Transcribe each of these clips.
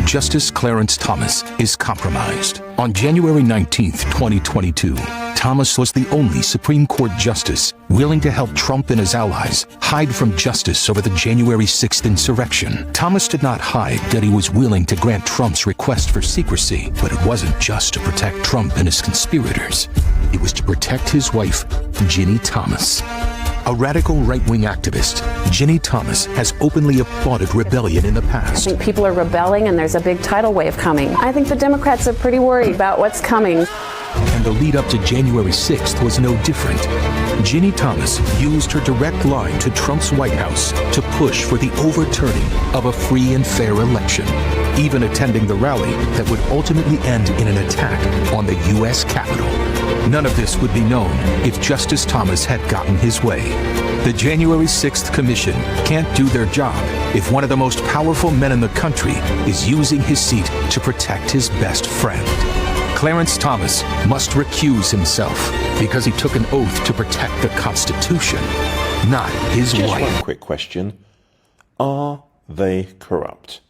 Justice Clarence Thomas is compromised. On January 19, 2022, Thomas was the only Supreme Court justice willing to help Trump and his allies hide from justice over the January 6th insurrection. Thomas did not hide that he was willing to grant Trump's request for secrecy, but it wasn't just to protect Trump and his conspirators. It was to protect his wife, GINNI Thomas. A radical right-wing activist, GINNI Thomas has openly applauded rebellion in the past. I think people are rebelling and there's a big tidal wave coming. I think the Democrats are pretty worried about what's coming. And the lead up to January 6th was no different. GINNI Thomas used her direct line to Trump's White House to push for the overturning of a free and fair election, even attending the rally that would ultimately end in an attack on the U.S. Capitol. None of this would be known if Justice Thomas had gotten his way. The January 6th Commission can't do their job if one of the most powerful men in the country is using his seat to protect his best friend. Clarence Thomas must recuse himself because he took an oath to protect the Constitution, not his wife. Just one quick question. Are they corrupt?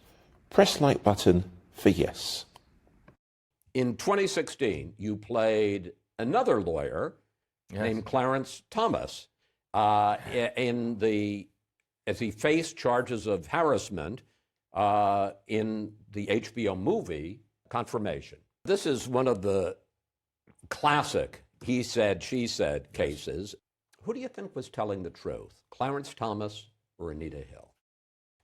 Press like button for yes. In 2016, you played another lawyer named Clarence Thomas as he faced charges of harassment in the HBO movie Confirmation. This is one of the classic he said, she said cases. Who do you think was telling the truth, Clarence Thomas or Anita Hill?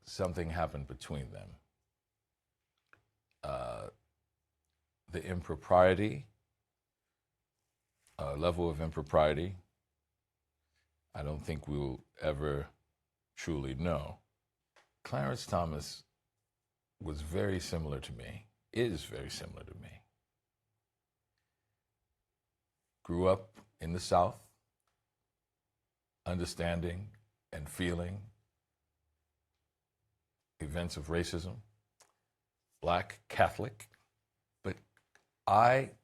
Something happened between them. The impropriety, level of impropriety, I don't think we'll ever truly know. Clarence Thomas was very similar to me, is very similar to me. Grew up in the South, understanding and feeling events of racism, Black, Catholic. But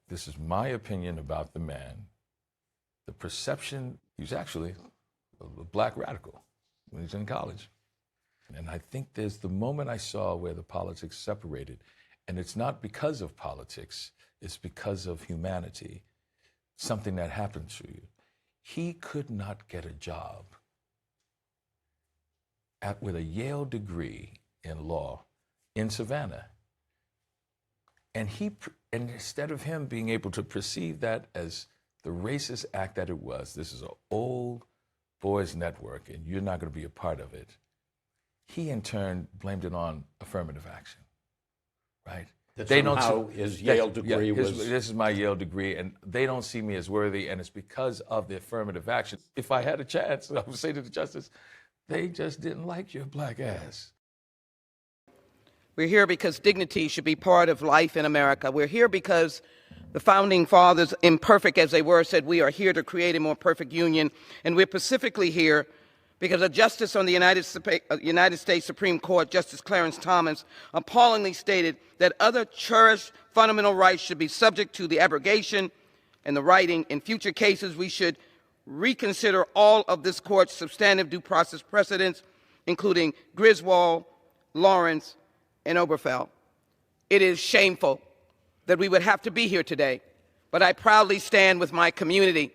this is my opinion about the man, the perception, he was actually a Black radical when he was in college. And I think there's the moment I saw where the politics separated. And it's not because of politics, it's because of humanity, something that happened to you. He could not get a job with a Yale degree in law in Savannah. And instead of him being able to perceive that as the racist act that it was, this is an old boys network and you're not going to be a part of it, he in turn blamed it on affirmative action, right? That somehow his Yale degree was... This is my Yale degree, and they don't see me as worthy, and it's because of the affirmative action. If I had a chance, I would say to the justice, they just didn't like your Black ass. We're here because dignity should be part of life in America. We're here because the founding fathers, imperfect as they were, said we are here to create a more perfect union. And we're specifically here because a justice on the United States Supreme Court, Justice Clarence Thomas, appallingly stated that other cherished fundamental rights should be subject to the abrogation and the writing. In future cases, we should reconsider all of this court's substantive due process precedents, including Griswold, Lawrence, and Obergefell. It is shameful that we would have to be here today, but I proudly stand with my community,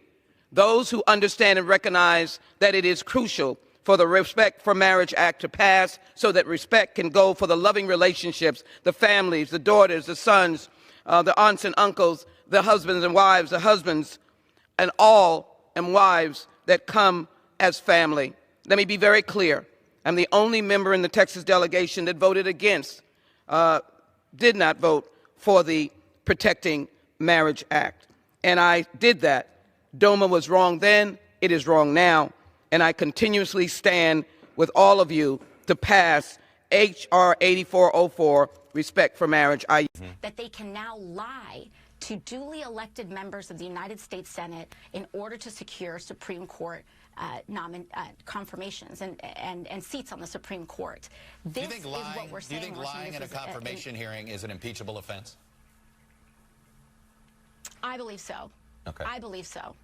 those who understand and recognize that it is crucial for the Respect for Marriage Act to pass so that respect can go for the loving relationships, the families, the daughters, the sons, the aunts and uncles, the husbands and wives, the husbands, and all and wives that come as family. Let me be very clear. I'm the only member in the Texas delegation that voted against, did not vote for the Protecting Marriage Act. And I did that. DOMA was wrong then, it is wrong now, and I continuously stand with all of you to pass H.R. 8404, Respect for Marriage. That they can now lie to duly elected members of the United States Senate in order to secure Supreme Court confirmations and seats on the Supreme Court. This is what we're saying. Do you think lying in a confirmation hearing is an impeachable offense? I believe so. Okay. I believe so.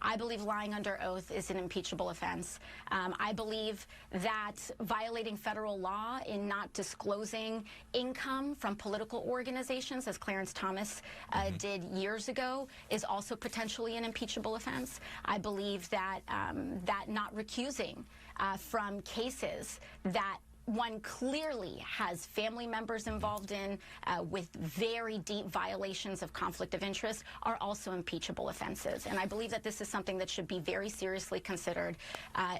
I believe lying under oath is an impeachable offense. I believe that violating federal law in not disclosing income from political organizations, as Clarence Thomas did years ago, is also potentially an impeachable offense. I believe that that not recusing from cases that one clearly has family members involved in with very deep violations of conflict of interest are also impeachable offenses. And I believe that this is something that should be very seriously considered,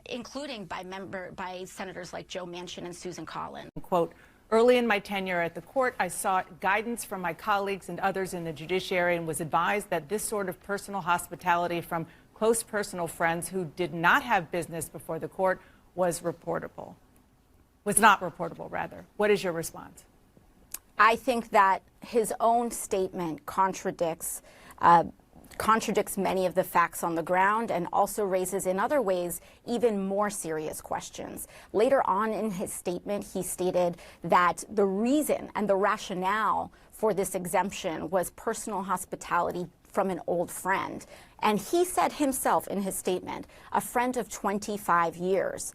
including by senators like Joe Manchin and Susan Collins. Quote, early in my tenure at the court, I sought guidance from my colleagues and others in the judiciary and was advised that this sort of personal hospitality from close personal friends who did not have business before the court was reportable. Was not reportable, rather. What is your response? I think that his own statement contradicts many of the facts on the ground and also raises in other ways even more serious questions. Later on in his statement, he stated that the reason and the rationale for this exemption was personal hospitality from an old friend. And he said himself in his statement, a friend of 25 years.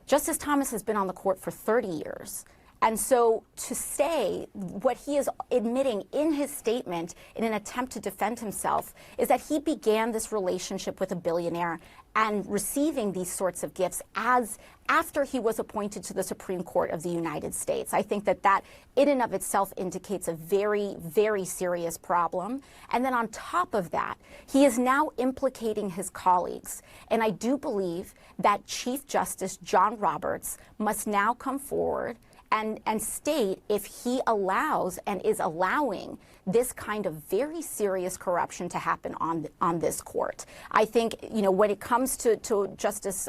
Justice Thomas has been on the court for 30 years. And so to say what he is admitting in his statement in an attempt to defend himself is that he began this relationship with a billionaire and receiving these sorts of gifts after he was appointed to the Supreme Court of the United States. I think that that in and of itself indicates a very, very serious problem. And then on top of that, he is now implicating his colleagues. And I do believe that Chief Justice John Roberts must now come forward and state if he allows and is allowing this kind of very serious corruption to happen on this court. I think, you know, when it comes to Justice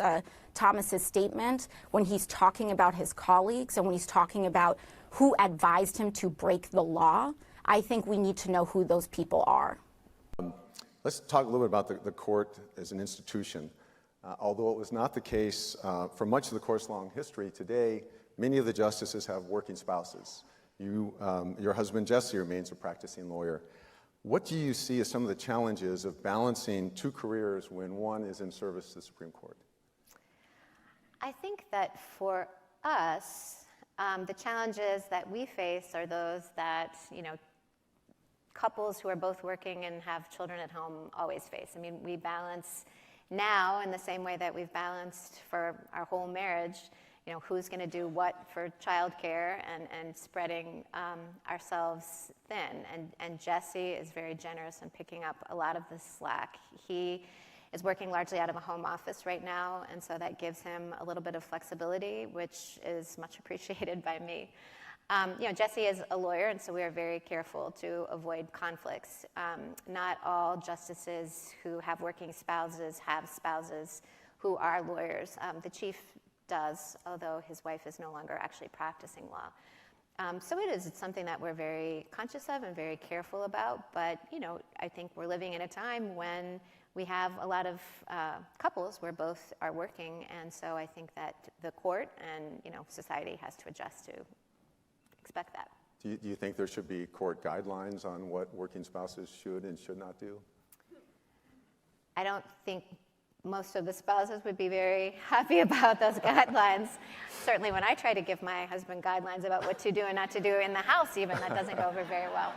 Thomas's statement, when he's talking about his colleagues and when he's talking about who advised him to break the law, I think we need to know who those people are. Let's talk a little bit about the court as an institution. Although it was not the case for much of the court's long history, today many of the justices have working spouses. Your husband, Jesse, remains a practicing lawyer. What do you see as some of the challenges of balancing two careers when one is in service to the Supreme Court? I think that for us, the challenges that we face are those that, you know, couples who are both working and have children at home always face. I mean, we balance now in the same way that we've balanced for our whole marriage, you know, who's going to do what for childcare and spreading ourselves thin. And Jesse is very generous in picking up a lot of the slack. He is working largely out of a home office right now, and so that gives him a little bit of flexibility, which is much appreciated by me. You know, Jesse is a lawyer, and so we are very careful to avoid conflicts. Not all justices who have working spouses have spouses who are lawyers. The chief does, although his wife is no longer actually practicing law. So it's something that we're very conscious of and very careful about. But, you know, I think we're living in a time when we have a lot of couples where both are working, and so I think that the court and, you know, society has to adjust to expect that. Do you think there should be court guidelines on what working spouses should and should not do? I don't think most of the spouses would be very happy about those guidelines. Certainly when I try to give my husband guidelines about what to do and not to do in the house even, that doesn't go over very well.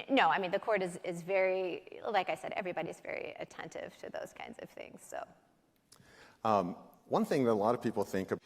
No, I mean, the court is very, like I said, everybody's very attentive to those kinds of things. So, one thing that a lot of people think about